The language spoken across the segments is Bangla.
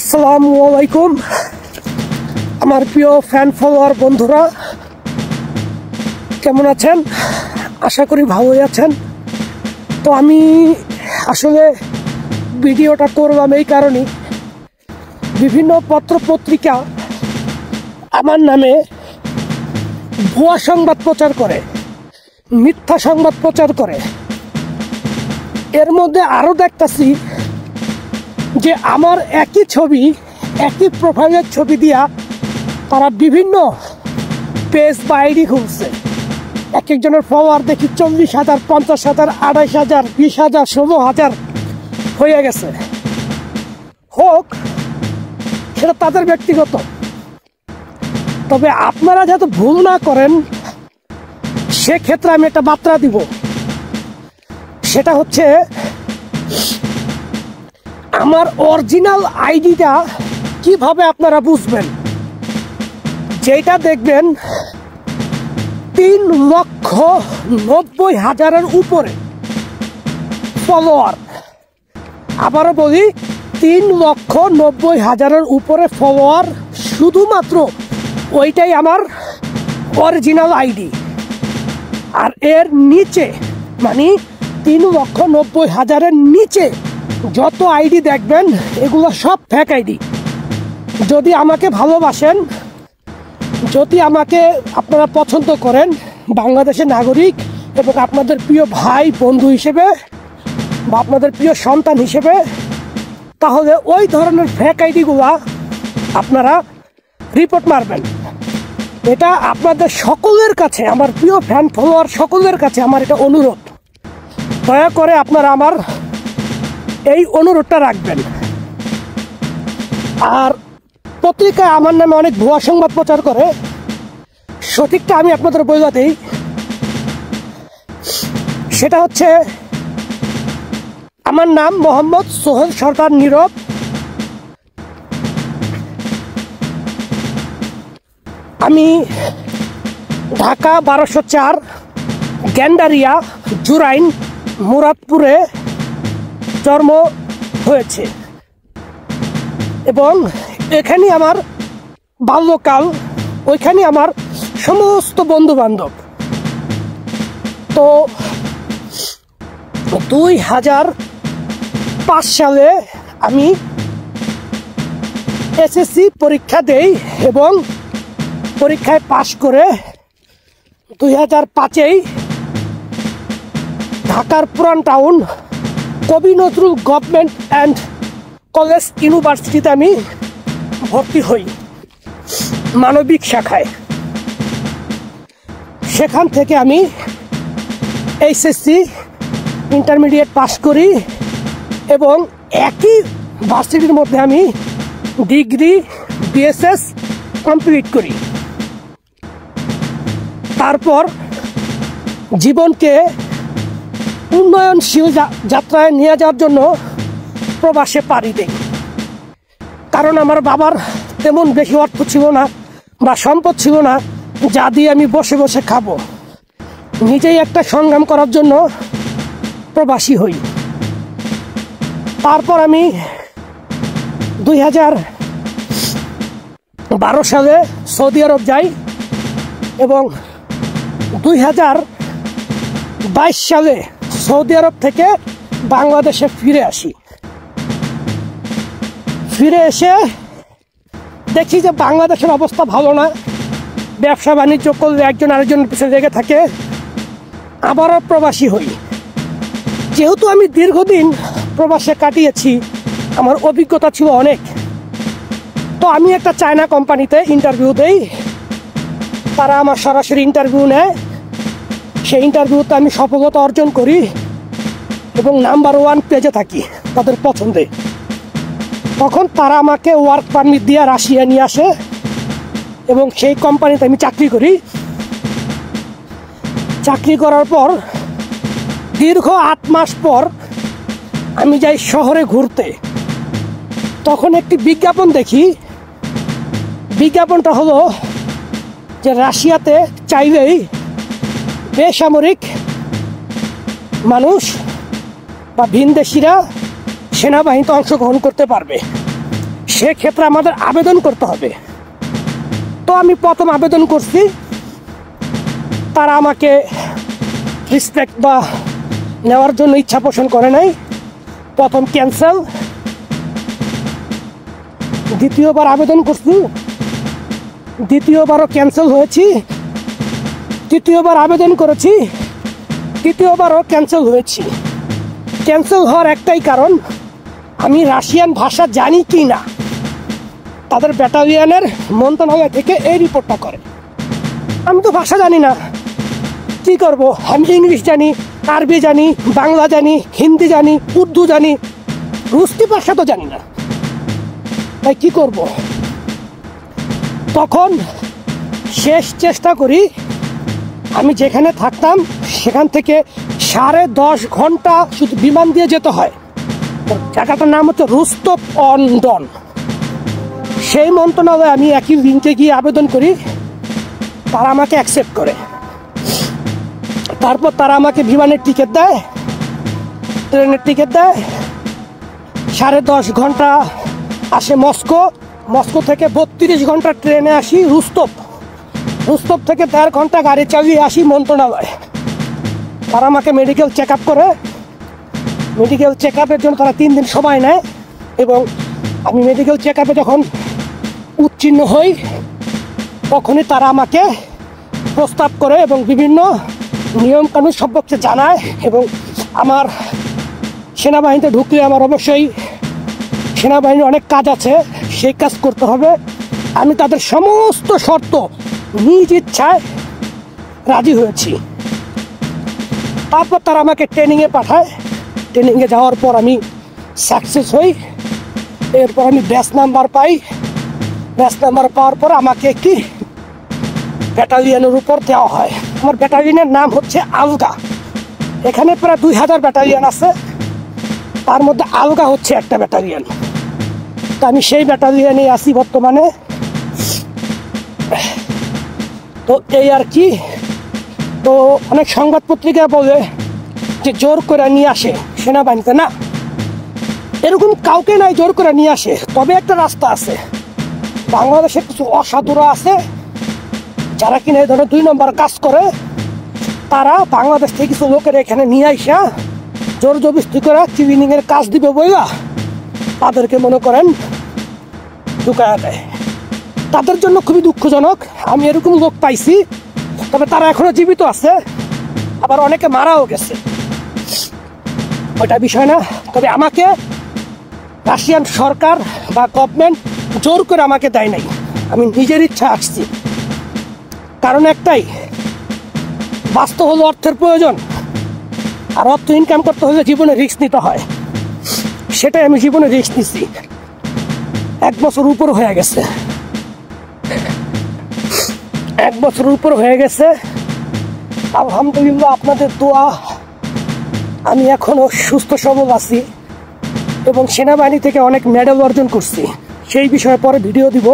আসসালামু আলাইকুম আমার প্রিয় ফ্যান ফলোয়ার বন্ধুরা, কেমন আছেন? আশা করি ভালোই আছেন। তো আমি আসলে ভিডিওটা করলাম এই কারণে, বিভিন্ন পত্রপত্রিকা আমার নামে ভুয়া সংবাদ প্রচার করে, মিথ্যা সংবাদ প্রচার করে। এর মধ্যে আরও দেখতেছি যে আমার একই ছবি, একই প্রোফাইলের ছবি দিয়া তারা বিভিন্ন পেজ বা আইডি খুলছে। এক একজনের ফলোয়ার দেখি 40,000, 50,000, 28,000, 20,000, 16,000 হয়ে গেছে। হোক, সেটা তাদের ব্যক্তিগত। তবে আপনারা যাতে ভুল না করেন সেক্ষেত্রে আমি একটা বার্তা দিব। সেটা হচ্ছে, আমার অরিজিনাল আইডিটা কিভাবে আপনারা বুঝবেন? যেটা দেখবেন 3,90,000-এর উপরে ফলোয়ার। আবারও বলি, 3,90,000-এর উপরে ফলোয়ার, শুধুমাত্র ওইটাই আমার অরিজিনাল আইডি। আর এর নিচে, মানে 3,90,000-এর নিচে যত আইডি দেখবেন এগুলো সব ফেক আইডি। যদি আমাকে ভালোবাসেন, যদি আমাকে আপনারা পছন্দ করেন বাংলাদেশের নাগরিক এবং আপনাদের প্রিয় ভাই বন্ধু হিসেবে বা আপনাদের প্রিয় সন্তান হিসেবে, তাহলে ওই ধরনের ফেক আইডিগুলো আপনারা রিপোর্ট মারবেন। এটা আপনাদের সকলের কাছে, আমার প্রিয় ফ্যান ফলোয়ার সকলের কাছে আমার এটা অনুরোধ। দয়া করে আপনারা আমার এই অনুরোধটা রাখবেন। আর পত্রিকায় আমার নামে অনেক ভুয়া সংবাদ প্রচার করে, সঠিকটা আমি আপনাদের বলে দিই। সেটা হচ্ছে, আমার নাম মোহাম্মদ সোহেল সরদার নীরব। আমি ঢাকা 1204 গ্যান্ডারিয়া জুরাইন মুরাদপুরে জন্ম হয়েছে এবং এখানে আমার বাল্যকাল, ওইখানে আমার সমস্ত বন্ধু বান্ধব। তো 2005 সালে আমি এসএসসি পরীক্ষা দেই এবং পরীক্ষায় পাশ করে 2005-এই ঢাকার পুরান টাউন কবি নজরুল গভর্নমেন্ট অ্যান্ড কলেজ ইউনিভার্সিটিতে আমি ভর্তি হই মানবিক শাখায়। সেখান থেকে আমি এইচএসসি ইন্টারমিডিয়েট পাস করি এবং একই ভার্সিটির মধ্যে আমি ডিগ্রি বিএসএস কমপ্লিট করি। তারপর জীবনকে উন্নয়নশীল যাত্রায় নিয়ে যাওয়ার জন্য প্রবাসে পাড়ি দেই। কারণ আমার বাবার তেমন বেশি অর্থ ছিল না বা সম্পদ ছিল না যা দিয়ে আমি বসে বসে খাবো। নিজেই একটা সংগ্রাম করার জন্য প্রবাসী হই। তারপর আমি 2012 সালে সৌদি আরব যাই এবং 2022 সালে সৌদি আরব থেকে বাংলাদেশে ফিরে আসি। ফিরে এসে দেখি যে বাংলাদেশের অবস্থা ভালো না, ব্যবসা বাণিজ্য করলে একজন আরেকজনের পিছনে লেগে থাকে। আবারও প্রবাসী হই। যেহেতু আমি দীর্ঘদিন প্রবাসে কাটিয়েছি, আমার অভিজ্ঞতা ছিল অনেক। তো আমি একটা চায়না কোম্পানিতে ইন্টারভিউ দেই। তারা আমার সরাসরি ইন্টারভিউ নেয়। সেই ইন্টারভিউতে আমি সফলতা অর্জন করি এবং নাম্বার 1 পেজে থাকি তাদের পছন্দে। তখন তারা আমাকে ওয়ার্ক পারমিট দিয়ে রাশিয়া নিয়ে আসে এবং সেই কোম্পানিতে আমি চাকরি করি। চাকরি করার পর দীর্ঘ 8 মাস পর আমি যাই শহরে ঘুরতে। তখন একটি বিজ্ঞাপন দেখি। বিজ্ঞাপনটা হলো যে রাশিয়াতে চাইলেই বেসামরিক মানুষ বা ভিনদেশিরা সেনাবাহিনীতে অংশগ্রহণ করতে পারবে। সেক্ষেত্রে আমাদের আবেদন করতে হবে। তো আমি প্রথম আবেদন করছি, তারা আমাকে রিসপেক্ট বা নেওয়ার জন্য ইচ্ছা পোষণ করে নাই। প্রথম ক্যান্সেল, দ্বিতীয়বার আবেদন করছি, দ্বিতীয়বারও ক্যান্সেল হয়েছি, তৃতীয়বার আবেদন করেছি, তৃতীয়বারও ক্যান্সেল হয়েছি। ক্যান্সেল হওয়ার একটাই কারণ, আমি রাশিয়ান ভাষা জানি কি না। তাদের ব্যাটালিয়নের মন্ত্রণালয় থেকে এই রিপোর্টটা করে। আমি তো ভাষা জানি না, কি করব? আমি ইংলিশ জানি, আরবি জানি, বাংলা জানি, হিন্দি জানি, উর্দু জানি, রুস্তি ভাষা তো জানি না, তাই কি করব? তখন শেষ চেষ্টা করি, আমি যেখানে থাকতাম সেখান থেকে 10.5 ঘন্টা শুধু বিমান দিয়ে যেতে হয়। জায়গাটার নাম হচ্ছে রোস্টভ অন ডন। সেই মন্ত্রণালয়ে আমি একই লিঙ্কে গিয়ে আবেদন করি, তারা আমাকে অ্যাকসেপ্ট করে। তারপর তারা আমাকে বিমানের টিকিট দেয়, ট্রেনের টিকিট দেয়। 10.5 ঘন্টা আসে মস্কো, মস্কো থেকে 32 ঘন্টা ট্রেনে আসি রোস্টভ, রোস্টভ থেকে 1.5 ঘন্টা গাড়ি চালিয়ে আসি মন্ত্রণালয়। তারা আমাকে মেডিকেল চেক আপ করে। মেডিকেল চেক আপের জন্য তারা 3 দিন সময় নেয়, এবং আমি মেডিকেল চেক আপে যখন উত্তীর্ণ হই তখনই তারা আমাকে প্রস্তাব করে এবং বিভিন্ন নিয়মকানুন সম্পর্কে জানায়। এবং আমার সেনাবাহিনীতে ঢুকলে আমার অবশ্যই সেনাবাহিনীর অনেক কাজ আছে, সেই কাজ করতে হবে। আমি তাদের সমস্ত শর্ত নিজ ইচ্ছায় রাজি হয়েছি। তারপর তারা আমাকে ট্রেনিংয়ে পাঠায়। ট্রেনিংয়ে যাওয়ার পর আমি সাকসেস হই। এরপর আমি ব্যাচ নাম্বার পাই। ব্যাচ নাম্বার পাওয়ার পর আমাকে একটি ব্যাটালিয়নের উপর দেওয়া হয়। আমার ব্যাটালিয়নের নাম হচ্ছে আলগা। এখানে প্রায় 2000 ব্যাটালিয়ন আছে, তার মধ্যে আলগা হচ্ছে একটা ব্যাটালিয়ন। তো আমি সেই ব্যাটালিয়নে আছি বর্তমানে। তো এই আর কি। তো অনেক সংবাদ পত্রিকা বলে যে জোর করে নিয়ে আসে সেনাবাহিনীতে, না, এরকম কাউকে নাই জোর করে নিয়ে আসে। তবে একটা রাস্তা আছে, বাংলাদেশে কিছু অসাধুরা আছে যারা কিনা এই ধরনের 2 নম্বর কাজ করে। তারা বাংলাদেশ থেকে কিছু লোকের এখানে নিয়ে আসা জোর জবরদস্তি করে ক্লিনিংয়ের কাজ দিবে বইলা তাদেরকে মনে করেন ঢুকায়া দেয়। তাদের জন্য খুবই দুঃখজনক। আমি এরকম লোক পাইছি, তবে তারা এখনো জীবিত আছে, আবার অনেকে মারাও গেছে, ওইটা বিষয় না। তবে আমাকে রাশিয়ান সরকার বা গভর্নমেন্ট জোর করে আমাকে দেয় নাই, আমি নিজের ইচ্ছা আসছি। কারণ একটাই, বাস্তব হলো অর্থের প্রয়োজন, আর অর্থ ইনকাম করতে হলে জীবনে রিস্ক নিতে হয়। সেটাই আমি জীবনে রিস্ক নিচ্ছি। 1 বছর উপর হয়ে গেছে, 1 বছর উপর হয়ে গেছে। আলহামদুলিল্লাহ, আপনাদের দোয়া আমি এখনো সুস্থ সবল আছি এবং সেনাবাহিনী থেকে অনেক মেডেল অর্জন করছি, সেই বিষয়ে পরে ভিডিও দিব।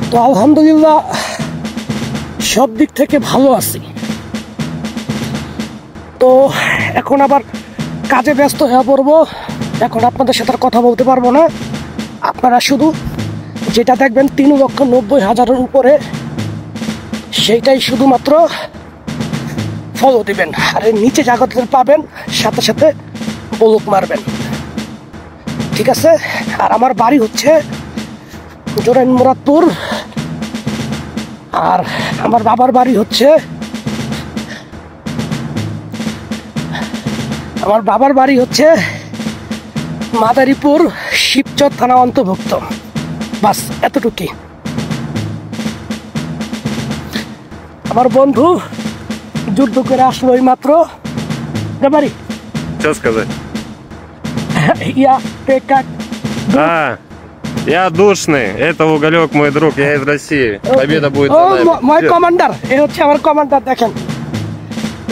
তো আলহামদুলিল্লাহ সব দিক থেকে ভালো আছি। তো এখন আবার কাজে ব্যস্ত হয়ে পড়বো। এখন আপনাদের সাথে কথা বলতে পারবো না। আপনারা শুধু যেটা দেখবেন 3,90,000-এর উপরে, সেইটাই শুধুমাত্র ফলো দিবেন। আর নিচে জায়গাতে পাবেন সাথে সাথে বলুক মারবেন, ঠিক আছে? আর আমার বাড়ি হচ্ছে জোরাইন মুরাদপুর, আর আমার বাবার বাড়ি হচ্ছে মাদারীপুর শিবচর থানা অন্তর্ভুক্ত। বাস এতটুকুই। আমার বন্ধু যুদ্ধ করে আসলো এই মাত্র বাড়ি। Что сказать? Я душный. Это Уголек, мой друг. Я из России. Победа будет за нами. ময় কমান্ডার, এ হচ্ছে আমার কমান্ডার। দেখেন,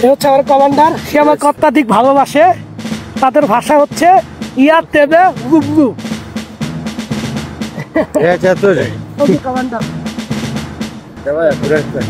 এ হচ্ছে আমার কমান্ডার। সে আমাকে অত্যাধিক ভালোবাসে। তাদের ভাষা হচ্ছে ইয়া তেবে গুবলু। Я тебя тоже. কমান্ডার, Давай, аккуратно.